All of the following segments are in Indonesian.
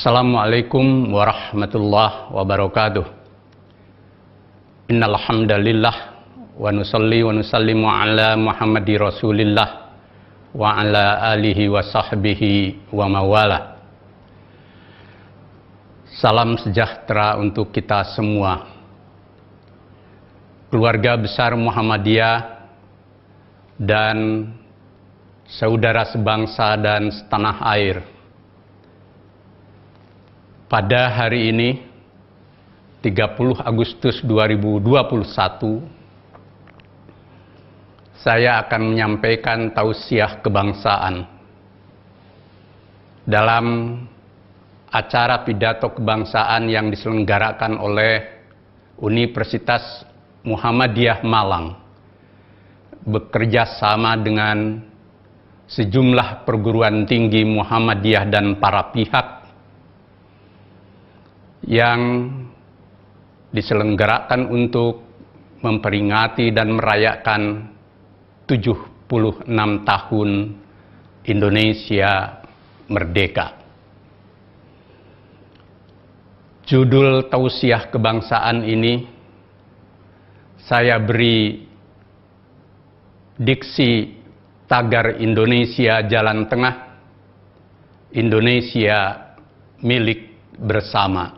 Assalamualaikum warahmatullahi wabarakatuh. Innal hamdalillah wa nusalli wa nusallimu ala Muhammadi Rasulillah wa ala alihi wa sahbihi wa mawala. Salam sejahtera untuk kita semua. Keluarga besar Muhammadiyah dan saudara sebangsa dan setanah air. Pada hari ini, 30 Agustus 2021, saya akan menyampaikan tausiah kebangsaan. Dalam acara pidato kebangsaan yang diselenggarakan oleh Universitas Muhammadiyah Malang, bekerja sama dengan sejumlah perguruan tinggi Muhammadiyah dan para pihak yang diselenggarakan untuk memperingati dan merayakan 76 tahun Indonesia merdeka. Judul tausiah kebangsaan ini saya beri diksi tagar Indonesia Jalan Tengah, Indonesia milik bersama.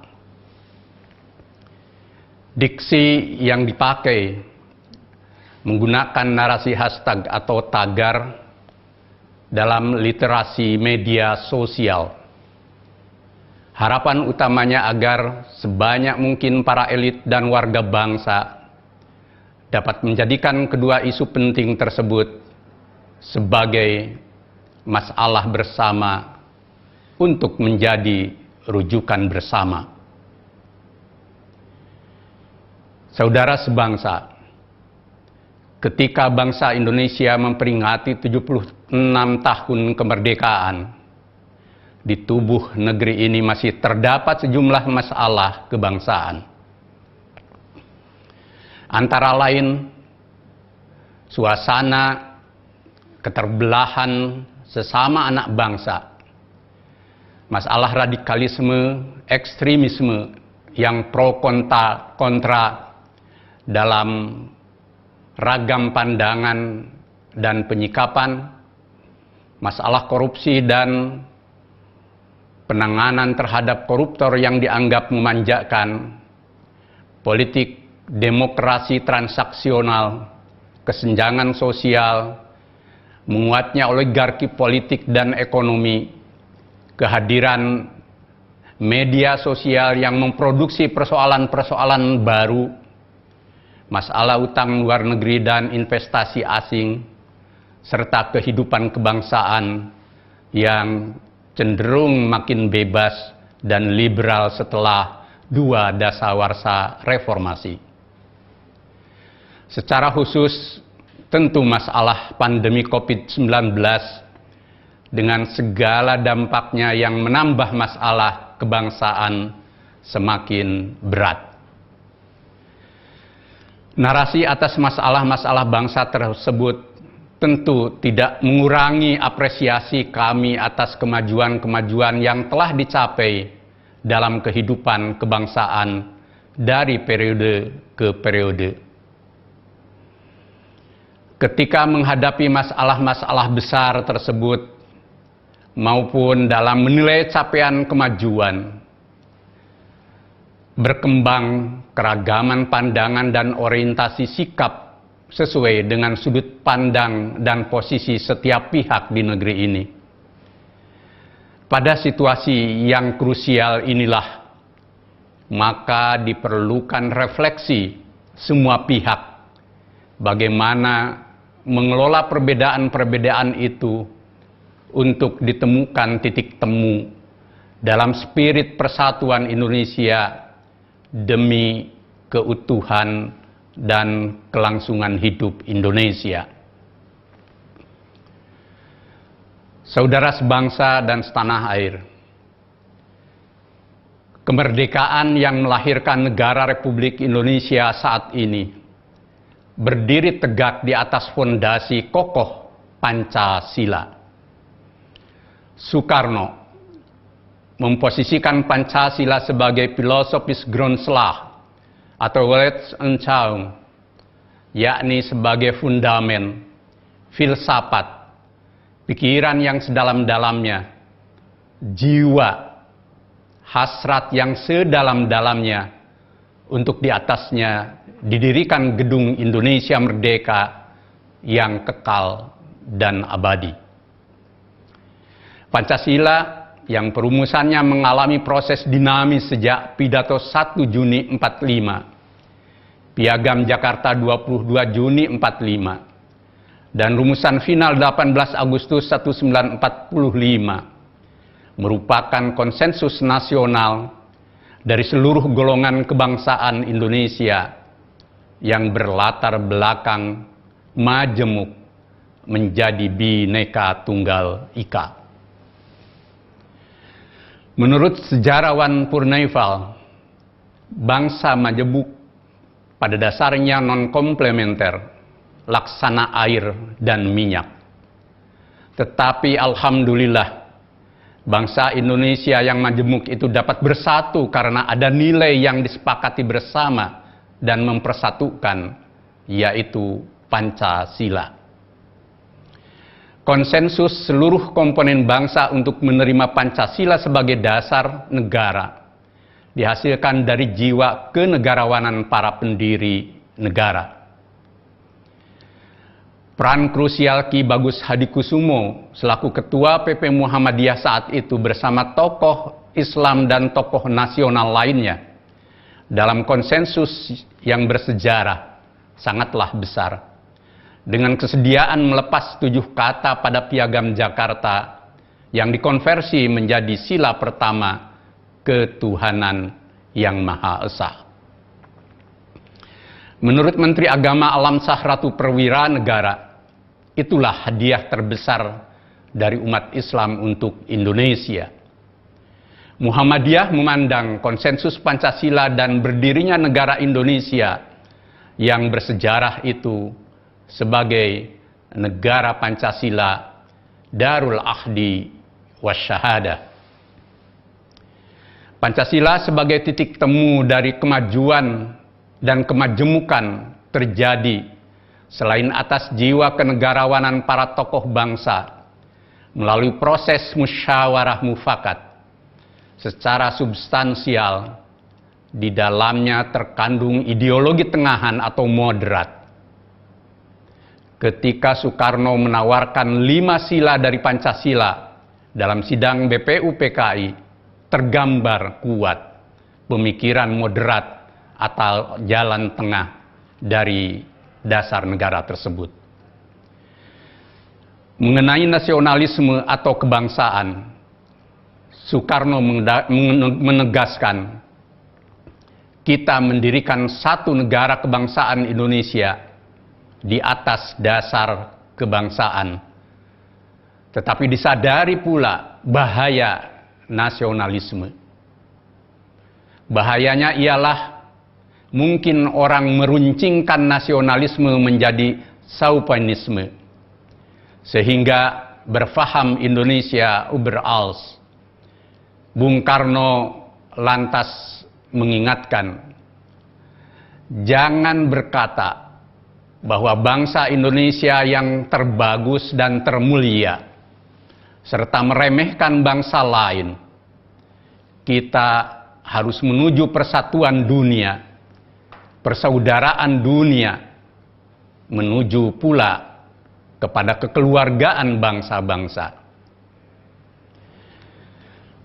Diksi yang dipakai menggunakan narasi hashtag atau tagar dalam literasi media sosial. Harapan utamanya agar sebanyak mungkin para elit dan warga bangsa dapat menjadikan kedua isu penting tersebut sebagai masalah bersama untuk menjadi rujukan bersama. Saudara sebangsa, ketika bangsa Indonesia memperingati 76 tahun kemerdekaan, di tubuh negeri ini masih terdapat sejumlah masalah kebangsaan. Antara lain, suasana keterbelahan sesama anak bangsa, masalah radikalisme, ekstremisme yang pro kontra dalam ragam pandangan dan penyikapan, masalah korupsi dan penanganan terhadap koruptor yang dianggap memanjakan, politik demokrasi transaksional, kesenjangan sosial, menguatnya oligarki politik dan ekonomi, kehadiran media sosial yang memproduksi persoalan-persoalan baru, masalah utang luar negeri dan investasi asing, serta kehidupan kebangsaan yang cenderung makin bebas dan liberal setelah dua dasawarsa reformasi. Secara khusus, tentu masalah pandemi COVID-19 dengan segala dampaknya yang menambah masalah kebangsaan semakin berat. Narasi atas masalah-masalah bangsa tersebut tentu tidak mengurangi apresiasi kami atas kemajuan-kemajuan yang telah dicapai dalam kehidupan kebangsaan dari periode ke periode. Ketika menghadapi masalah-masalah besar tersebut, maupun dalam menilai capaian kemajuan, berkembang keragaman pandangan dan orientasi sikap sesuai dengan sudut pandang dan posisi setiap pihak di negeri ini. Pada situasi yang krusial inilah, maka diperlukan refleksi semua pihak bagaimana mengelola perbedaan-perbedaan itu untuk ditemukan titik temu dalam spirit persatuan Indonesia demi keutuhan dan kelangsungan hidup Indonesia. Saudara sebangsa dan setanah air, kemerdekaan yang melahirkan negara Republik Indonesia saat ini berdiri tegak di atas fondasi kokoh Pancasila. Soekarno memposisikan Pancasila sebagai filosofis Grundslag atau Weltanschauung, yakni sebagai fundamen, filsafat, pikiran yang sedalam-dalamnya, jiwa, hasrat yang sedalam-dalamnya, untuk di atasnya didirikan gedung Indonesia Merdeka yang kekal dan abadi. Pancasila yang perumusannya mengalami proses dinamis sejak pidato 1 Juni 45, Piagam Jakarta 22 Juni 45, dan rumusan final 18 Agustus 1945 merupakan konsensus nasional dari seluruh golongan kebangsaan Indonesia yang berlatar belakang majemuk menjadi Bhinneka Tunggal Ika. Menurut sejarawan Purneival, bangsa majemuk pada dasarnya non-komplementer, laksana air dan minyak. Tetapi alhamdulillah, bangsa Indonesia yang majemuk itu dapat bersatu karena ada nilai yang disepakati bersama dan mempersatukan, yaitu Pancasila. Konsensus seluruh komponen bangsa untuk menerima Pancasila sebagai dasar negara dihasilkan dari jiwa kenegarawanan para pendiri negara. Peran krusial Ki Bagus Hadikusumo selaku Ketua PP Muhammadiyah saat itu bersama tokoh Islam dan tokoh nasional lainnya dalam konsensus yang bersejarah sangatlah besar. Dengan kesediaan melepas 7 kata pada Piagam Jakarta yang dikonversi menjadi sila pertama ketuhanan yang Maha Esa. Menurut Menteri Agama Alamsyah Ratu Perwira Negara, itulah hadiah terbesar dari umat Islam untuk Indonesia. Muhammadiyah memandang konsensus Pancasila dan berdirinya negara Indonesia yang bersejarah itu sebagai negara Pancasila, Darul Ahdi Wasyahadah. Pancasila sebagai titik temu dari kemajuan dan kemajemukan terjadi selain atas jiwa kenegarawanan para tokoh bangsa melalui proses musyawarah mufakat secara substansial. Di dalamnya terkandung ideologi tengahan atau moderat. Ketika Soekarno menawarkan 5 sila dari Pancasila dalam sidang BPUPKI, tergambar kuat pemikiran moderat atau jalan tengah dari dasar negara tersebut. Mengenai nasionalisme atau kebangsaan, Soekarno menegaskan, kita mendirikan satu negara kebangsaan Indonesia di atas dasar kebangsaan. Tetapi disadari pula bahaya nasionalisme. Bahayanya ialah mungkin orang meruncingkan nasionalisme menjadi chauvinisme, sehingga berfaham Indonesia über alles. Bung Karno lantas mengingatkan, jangan berkata bahwa bangsa Indonesia yang terbagus dan termulia, serta meremehkan bangsa lain. Kita harus menuju persatuan dunia, persaudaraan dunia, menuju pula kepada kekeluargaan bangsa-bangsa.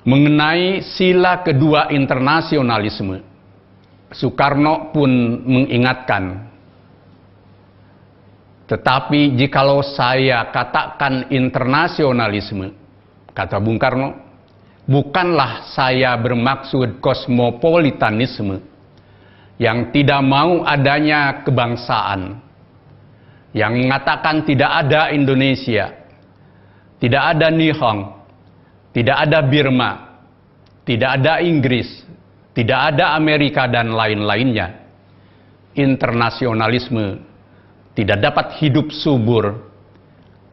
Mengenai sila kedua internasionalisme, Soekarno pun mengingatkan, tetapi jikalau saya katakan internasionalisme, kata Bung Karno, bukanlah saya bermaksud kosmopolitanisme yang tidak mau adanya kebangsaan, yang mengatakan tidak ada Indonesia, tidak ada Nihon, tidak ada Birma, tidak ada Inggris, tidak ada Amerika dan lain-lainnya. Internasionalisme tidak dapat hidup subur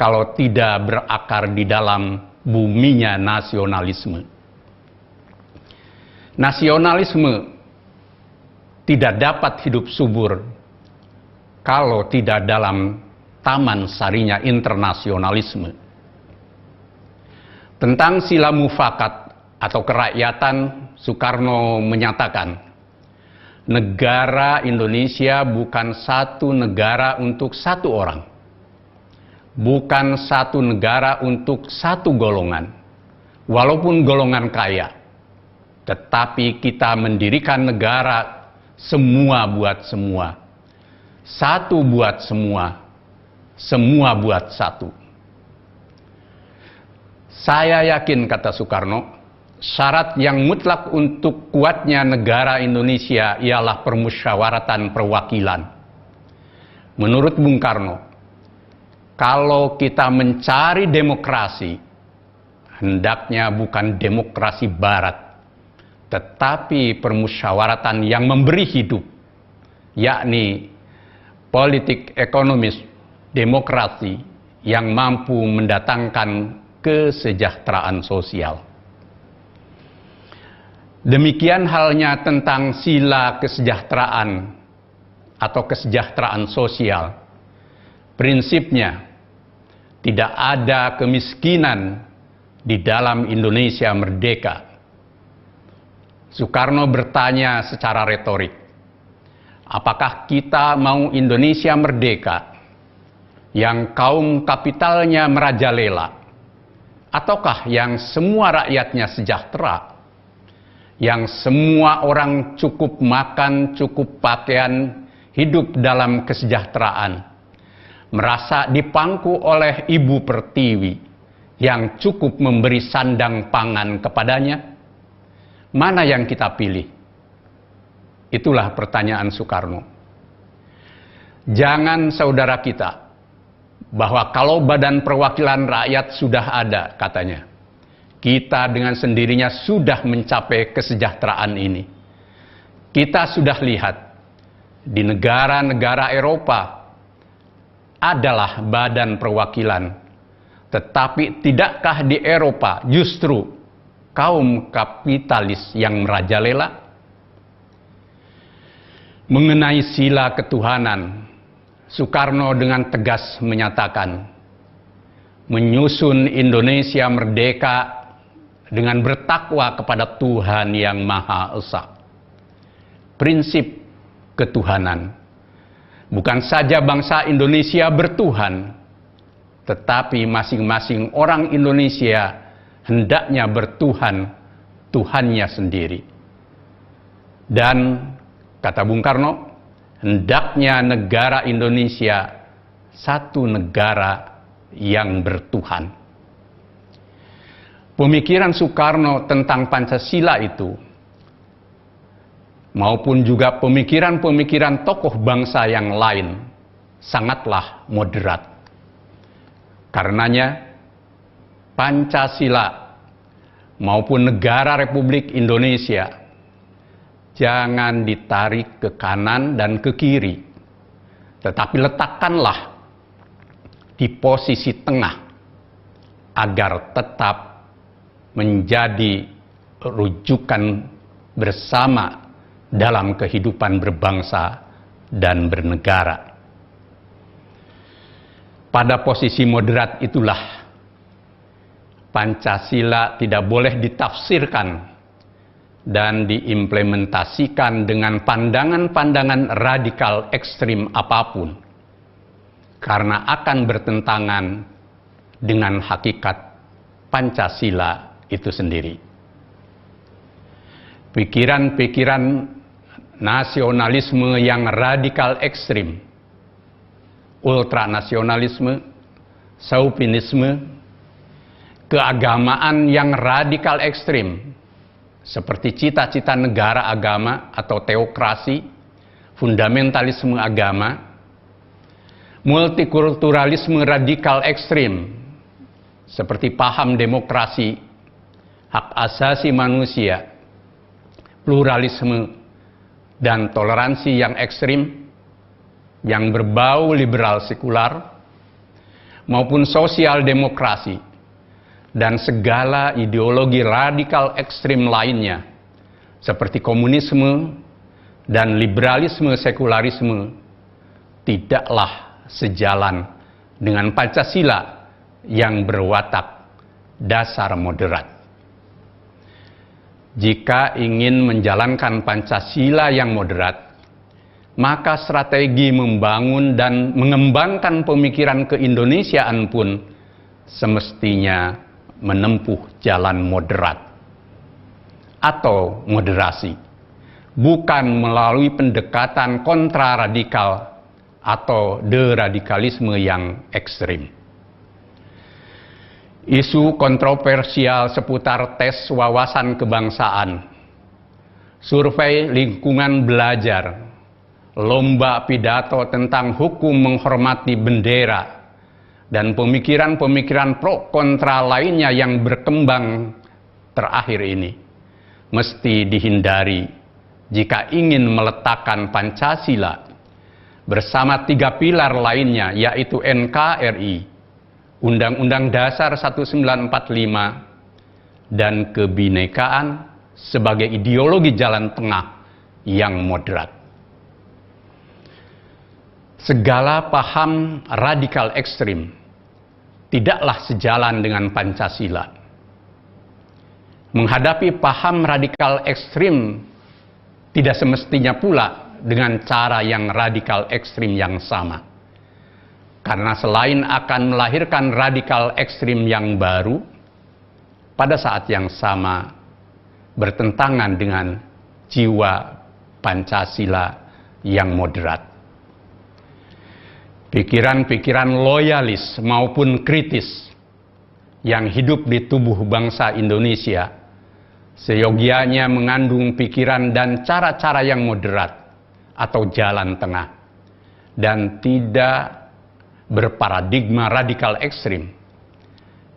kalau tidak berakar di dalam buminya nasionalisme. Nasionalisme tidak dapat hidup subur kalau tidak dalam taman sarinya internasionalisme. Tentang sila mufakat atau kerakyatan, Soekarno menyatakan, negara Indonesia bukan satu negara untuk satu orang, bukan satu negara untuk satu golongan, walaupun golongan kaya, tetapi kita mendirikan negara semua buat semua, satu buat semua, semua buat satu. Saya yakin, kata Soekarno, syarat yang mutlak untuk kuatnya negara Indonesia ialah permusyawaratan perwakilan. Menurut Bung Karno, kalau kita mencari demokrasi, hendaknya bukan demokrasi barat, tetapi permusyawaratan yang memberi hidup, yakni politik ekonomis demokrasi yang mampu mendatangkan kesejahteraan sosial. Demikian halnya tentang sila kesejahteraan atau kesejahteraan sosial. Prinsipnya, tidak ada kemiskinan di dalam Indonesia merdeka. Soekarno bertanya secara retorik, apakah kita mau Indonesia merdeka yang kaum kapitalnya merajalela, ataukah yang semua rakyatnya sejahtera, yang semua orang cukup makan, cukup pakaian, hidup dalam kesejahteraan, merasa dipangku oleh Ibu Pertiwi yang cukup memberi sandang pangan kepadanya? Mana yang kita pilih? Itulah pertanyaan Soekarno. Jangan saudara kita, bahwa kalau Badan Perwakilan Rakyat sudah ada, katanya, kita dengan sendirinya sudah mencapai kesejahteraan ini. Kita sudah lihat di negara-negara Eropa adalah badan perwakilan, tetapi tidakkah di Eropa justru kaum kapitalis yang merajalela? Mengenai sila ketuhanan, Soekarno dengan tegas menyatakan, menyusun Indonesia merdeka dengan bertakwa kepada Tuhan yang Maha Esa. Prinsip ketuhanan. Bukan saja bangsa Indonesia bertuhan, tetapi masing-masing orang Indonesia hendaknya bertuhan, Tuhannya sendiri. Dan, kata Bung Karno, hendaknya negara Indonesia satu negara yang bertuhan. Pemikiran Soekarno tentang Pancasila itu, maupun juga pemikiran-pemikiran tokoh bangsa yang lain, sangatlah moderat. Karenanya, Pancasila maupun negara Republik Indonesia jangan ditarik ke kanan dan ke kiri, tetapi letakkanlah di posisi tengah agar tetap menjadi rujukan bersama dalam kehidupan berbangsa dan bernegara. Pada posisi moderat itulah Pancasila tidak boleh ditafsirkan dan diimplementasikan dengan pandangan-pandangan radikal ekstrim apapun, karena akan bertentangan dengan hakikat Pancasila itu sendiri. Pikiran-pikiran nasionalisme yang radikal ekstrim, ultranasionalisme, chauvinisme, keagamaan yang radikal ekstrim, seperti cita-cita negara agama atau teokrasi, fundamentalisme agama, multikulturalisme radikal ekstrim, seperti paham demokrasi, hak asasi manusia, pluralisme, dan toleransi yang ekstrim, yang berbau liberal sekular, maupun sosial demokrasi, dan segala ideologi radikal ekstrim lainnya, seperti komunisme dan liberalisme sekularisme tidaklah sejalan dengan Pancasila yang berwatak dasar moderat. Jika ingin menjalankan Pancasila yang moderat, maka strategi membangun dan mengembangkan pemikiran keindonesiaan pun semestinya menempuh jalan moderat atau moderasi, bukan melalui pendekatan kontraradikal atau deradikalisme yang ekstrim. Isu kontroversial seputar tes wawasan kebangsaan, survei lingkungan belajar, lomba pidato tentang hukum menghormati bendera, dan pemikiran-pemikiran pro kontra lainnya yang berkembang terakhir ini mesti dihindari jika ingin meletakkan Pancasila bersama 3 pilar lainnya, yaitu NKRI, Undang-Undang Dasar 1945, dan kebinekaan sebagai ideologi jalan tengah yang moderat. Segala paham radikal ekstrim tidaklah sejalan dengan Pancasila. Menghadapi paham radikal ekstrim tidak semestinya pula dengan cara yang radikal ekstrim yang sama. Karena selain akan melahirkan radikal ekstrim yang baru, pada saat yang sama bertentangan dengan jiwa Pancasila yang moderat. Pikiran-pikiran loyalis maupun kritis yang hidup di tubuh bangsa Indonesia seyogianya mengandung pikiran dan cara-cara yang moderat atau jalan tengah dan tidak berparadigma radikal ekstrim.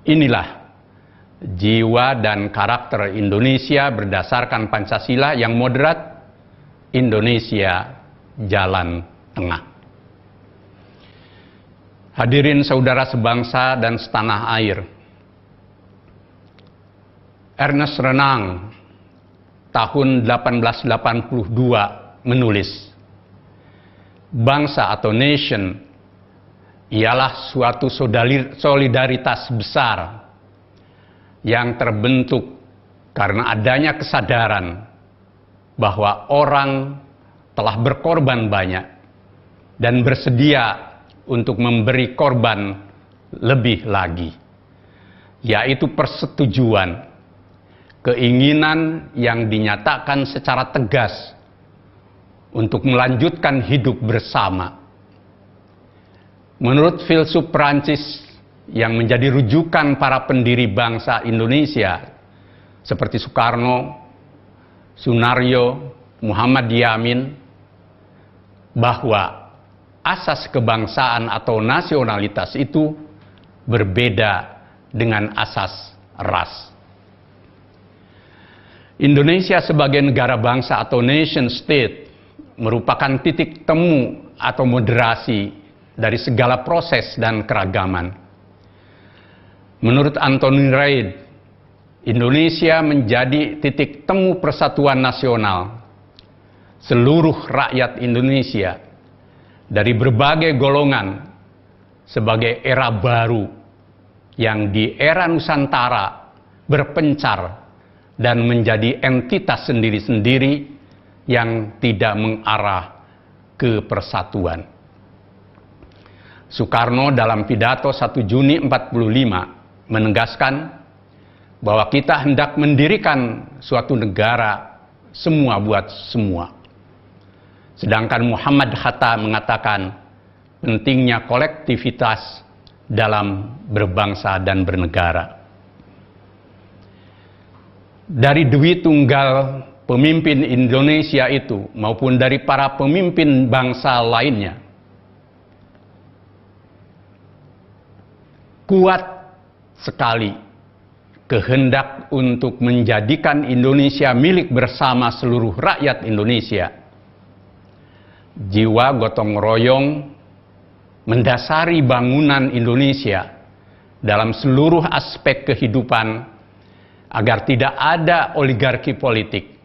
Inilah jiwa dan karakter Indonesia berdasarkan Pancasila yang moderat, Indonesia jalan tengah. Hadirin saudara sebangsa dan setanah air, Ernest Renan tahun 1882 menulis, bangsa atau nation ialah suatu solidaritas besar yang terbentuk karena adanya kesadaran bahwa orang telah berkorban banyak dan bersedia untuk memberi korban lebih lagi, yaitu persetujuan, keinginan yang dinyatakan secara tegas untuk melanjutkan hidup bersama. Menurut filsuf Prancis yang menjadi rujukan para pendiri bangsa Indonesia seperti Soekarno, Sunaryo, Muhammad Yamin, bahwa asas kebangsaan atau nasionalitas itu berbeda dengan asas ras. Indonesia sebagai negara bangsa atau nation state merupakan titik temu atau moderasi dari segala proses dan keragaman. Menurut Anthony Reid, Indonesia menjadi titik temu persatuan nasional seluruh rakyat Indonesia dari berbagai golongan sebagai era baru yang di era Nusantara berpencar dan menjadi entitas sendiri-sendiri yang tidak mengarah ke persatuan. Soekarno dalam pidato 1 Juni 45 menegaskan bahwa kita hendak mendirikan suatu negara semua buat semua. Sedangkan Muhammad Hatta mengatakan pentingnya kolektivitas dalam berbangsa dan bernegara. Dari Dwi Tunggal pemimpin Indonesia itu maupun dari para pemimpin bangsa lainnya, kuat sekali kehendak untuk menjadikan Indonesia milik bersama seluruh rakyat Indonesia. Jiwa gotong royong mendasari bangunan Indonesia dalam seluruh aspek kehidupan agar tidak ada oligarki politik,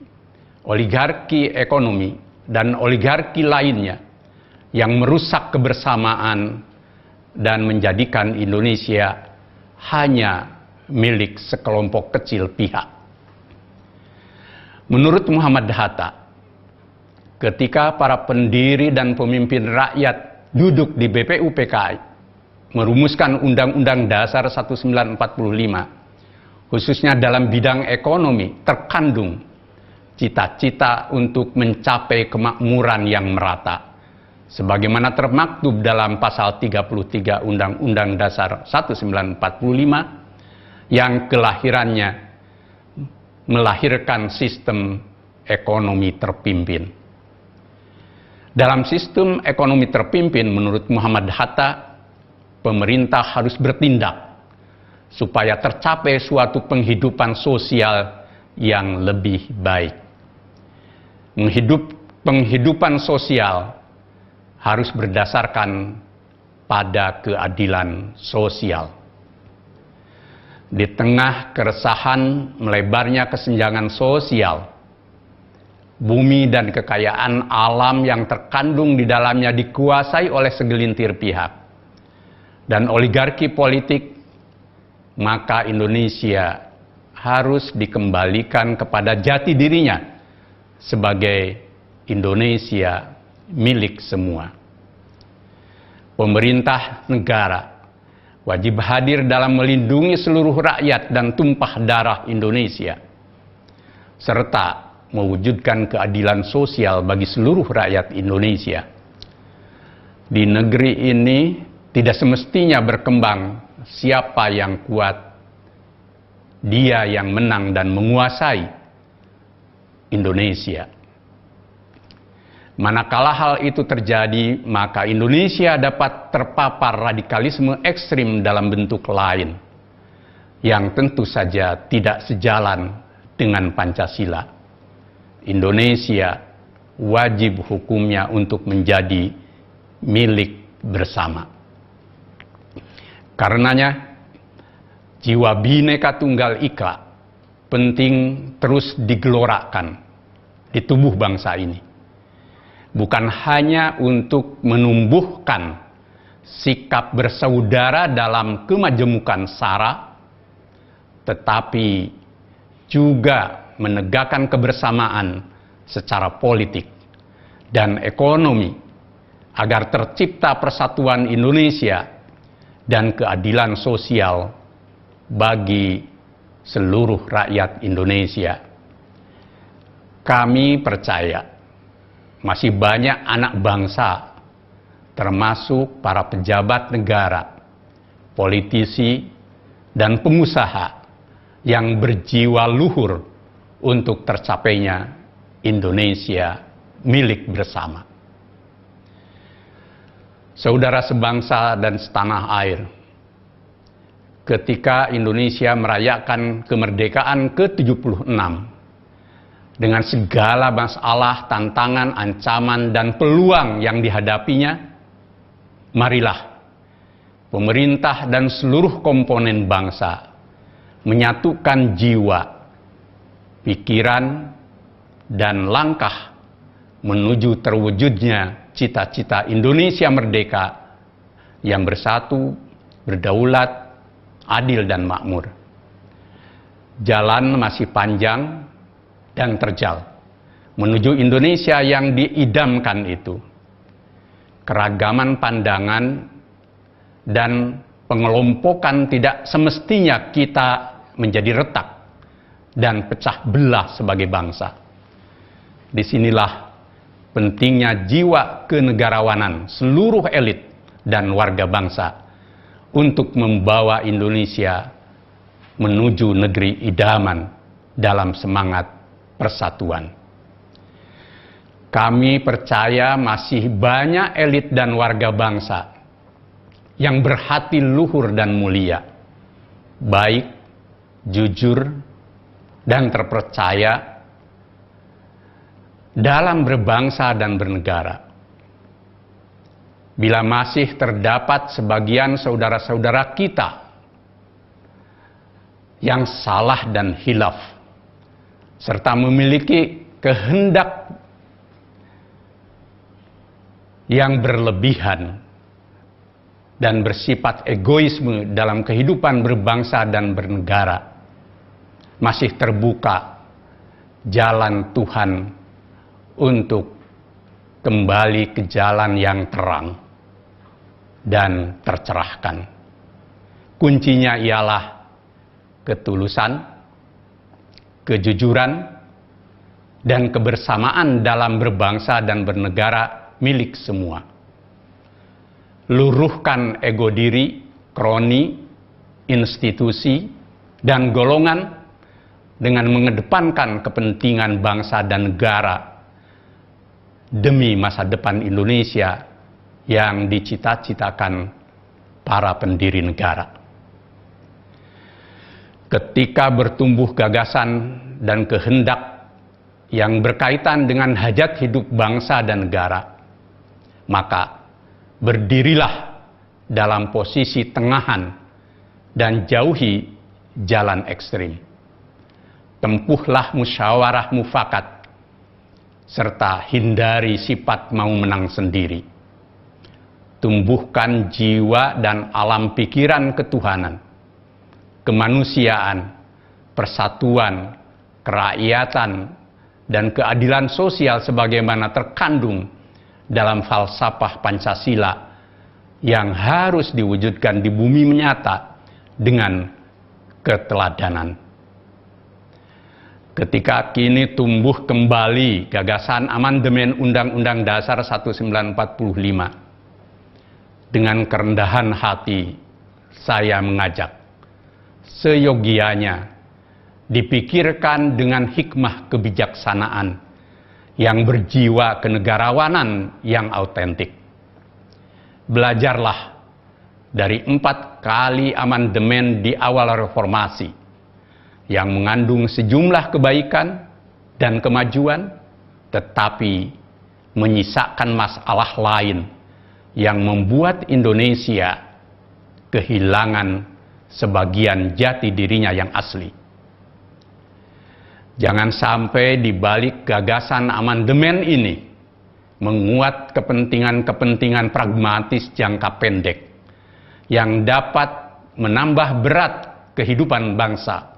oligarki ekonomi, dan oligarki lainnya yang merusak kebersamaan dan menjadikan Indonesia hanya milik sekelompok kecil pihak. Menurut Muhammad Hatta, ketika para pendiri dan pemimpin rakyat duduk di BPUPKI merumuskan Undang-Undang Dasar 1945, khususnya dalam bidang ekonomi, terkandung cita-cita untuk mencapai kemakmuran yang merata, sebagaimana termaktub dalam pasal 33 Undang-Undang Dasar 1945, yang kelahirannya melahirkan sistem ekonomi terpimpin. Dalam sistem ekonomi terpimpin, menurut Muhammad Hatta, pemerintah harus bertindak supaya tercapai suatu penghidupan sosial yang lebih baik. Penghidupan sosial harus berdasarkan pada keadilan sosial. Di tengah keresahan melebarnya kesenjangan sosial, bumi dan kekayaan alam yang terkandung di dalamnya dikuasai oleh segelintir pihak dan oligarki politik, maka Indonesia harus dikembalikan kepada jati dirinya sebagai Indonesia milik semua. Pemerintah negara wajib hadir dalam melindungi seluruh rakyat dan tumpah darah Indonesia, serta mewujudkan keadilan sosial bagi seluruh rakyat Indonesia. Di negeri ini tidak semestinya berkembang siapa yang kuat, dia yang menang dan menguasai Indonesia. Manakala hal itu terjadi, maka Indonesia dapat terpapar radikalisme ekstrim dalam bentuk lain, yang tentu saja tidak sejalan dengan Pancasila. Indonesia wajib hukumnya untuk menjadi milik bersama. Karenanya, jiwa Bhinneka Tunggal Ika penting terus digelorakan di tubuh bangsa ini. Bukan hanya untuk menumbuhkan sikap bersaudara dalam kemajemukan SARA, tetapi juga menegakkan kebersamaan secara politik dan ekonomi agar tercipta persatuan Indonesia dan keadilan sosial bagi seluruh rakyat Indonesia. Kami percaya masih banyak anak bangsa, termasuk para pejabat negara, politisi, dan pengusaha yang berjiwa luhur untuk tercapainya Indonesia milik bersama. Saudara sebangsa dan setanah air, ketika Indonesia merayakan kemerdekaan ke-76 dengan segala masalah, tantangan, ancaman, dan peluang yang dihadapinya, marilah pemerintah dan seluruh komponen bangsa menyatukan jiwa, pikiran, dan langkah menuju terwujudnya cita-cita Indonesia merdeka yang bersatu, berdaulat, adil, dan makmur. Jalan masih panjang dan terjal menuju Indonesia yang diidamkan itu. Keragaman pandangan dan pengelompokan tidak semestinya kita menjadi retak dan pecah belah sebagai bangsa. Disinilah pentingnya jiwa kenegarawanan seluruh elit dan warga bangsa untuk membawa Indonesia menuju negeri idaman dalam semangat persatuan. Kami percaya masih banyak elit dan warga bangsa yang berhati luhur dan mulia, baik, jujur, dan terpercaya dalam berbangsa dan bernegara. Bila masih terdapat sebagian saudara-saudara kita yang salah dan hilaf, serta memiliki kehendak yang berlebihan dan bersifat egoisme dalam kehidupan berbangsa dan bernegara, masih terbuka jalan Tuhan untuk kembali ke jalan yang terang dan tercerahkan. Kuncinya ialah ketulusan, kejujuran, dan kebersamaan dalam berbangsa dan bernegara milik semua. Luruhkan ego diri, kroni, institusi, dan golongan dengan mengedepankan kepentingan bangsa dan negara demi masa depan Indonesia yang dicita-citakan para pendiri negara. Ketika bertumbuh gagasan dan kehendak yang berkaitan dengan hajat hidup bangsa dan negara, maka berdirilah dalam posisi tengahan dan jauhi jalan ekstrim. Tempuhlah musyawarah mufakat, serta hindari sifat mau menang sendiri. Tumbuhkan jiwa dan alam pikiran ketuhanan, kemanusiaan, persatuan, kerakyatan, dan keadilan sosial sebagaimana terkandung dalam falsafah Pancasila yang harus diwujudkan di bumi nyata dengan keteladanan. Ketika kini tumbuh kembali gagasan amandemen Undang-Undang Dasar 1945, dengan kerendahan hati saya mengajak seyogianya dipikirkan dengan hikmah kebijaksanaan yang berjiwa kenegarawanan yang autentik. Belajarlah dari 4 kali amandemen di awal reformasi yang mengandung sejumlah kebaikan dan kemajuan, tetapi menyisakan masalah lain yang membuat Indonesia kehilangan sebagian jati dirinya yang asli. Jangan sampai di balik gagasan amandemen ini menguat kepentingan-kepentingan pragmatis jangka pendek yang dapat menambah berat kehidupan bangsa,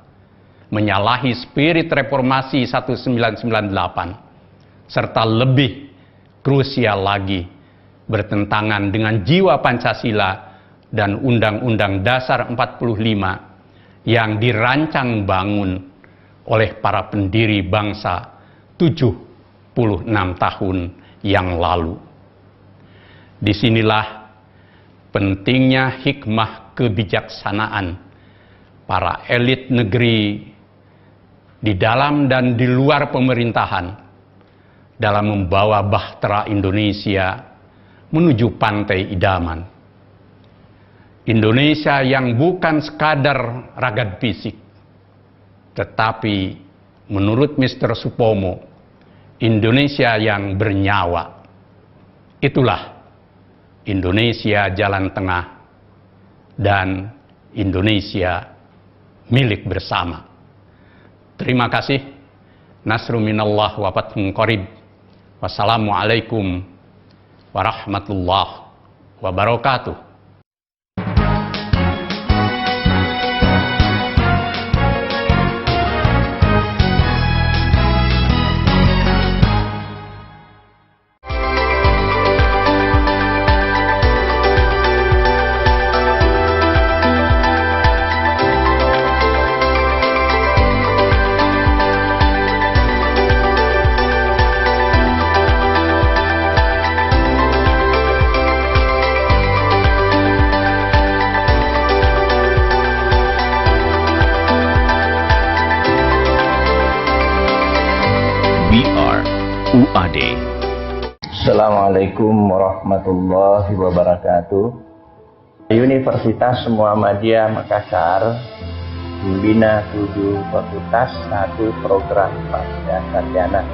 menyalahi spirit reformasi 1998, serta lebih krusial lagi bertentangan dengan jiwa Pancasila dan Undang-Undang Dasar 45 yang dirancang bangun oleh para pendiri bangsa 76 tahun yang lalu. Disinilah pentingnya hikmah kebijaksanaan para elit negeri di dalam dan di luar pemerintahan dalam membawa bahtera Indonesia menuju pantai idaman. Indonesia yang bukan sekadar ragad fisik, tetapi menurut Mr. Supomo, Indonesia yang bernyawa. Itulah Indonesia jalan tengah dan Indonesia milik bersama. Terima kasih. Nasru minallah wa fathun qarib. Wassalamualaikum warahmatullahi wabarakatuh. UAD. Assalamualaikum warahmatullahi wabarakatuh. Universitas Muhammadiyah Makassar membina 7 fakultas, 1 program pasca sarjana.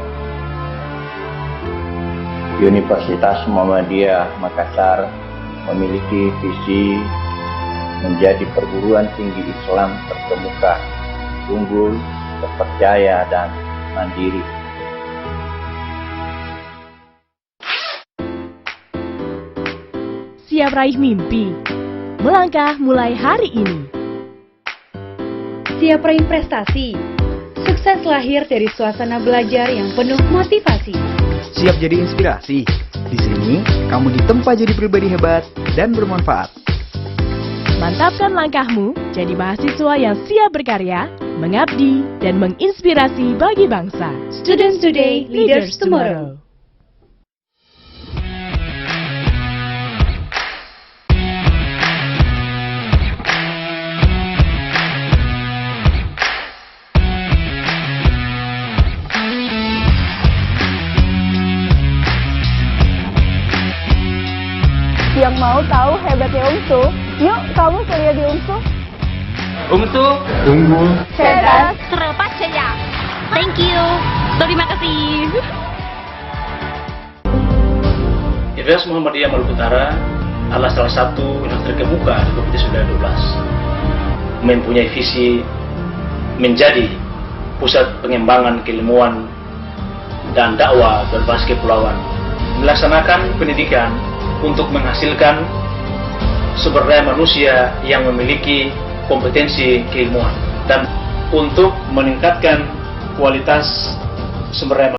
Universitas Muhammadiyah Makassar memiliki visi menjadi perguruan tinggi Islam terkemuka, unggul, terpercaya, dan mandiri. siap raih mimpi? Melangkah mulai hari ini. Siap raih prestasi. Sukses lahir dari suasana belajar yang penuh motivasi. Siap jadi inspirasi. Di sini, kamu ditempa jadi pribadi hebat dan bermanfaat. Mantapkan langkahmu jadi mahasiswa yang siap berkarya, mengabdi, dan menginspirasi bagi bangsa. Students today, leaders tomorrow. Yang mau tahu hebatnya UMSU, yuk kamu kuliah di UMSU. UMSU, Unggul. Cerdas. Terpercaya. Thank you. Terima kasih. Universitas Muhammadiyah Maluku Utara adalah salah satu yang terkemuka di Provinsi Sulawesi 12. Mempunyai visi menjadi pusat pengembangan keilmuan dan dakwah berbasis kepulauan. Melaksanakan pendidikan untuk menghasilkan sumber daya manusia yang memiliki kompetensi keilmuan dan untuk meningkatkan kualitas sumber daya manusia.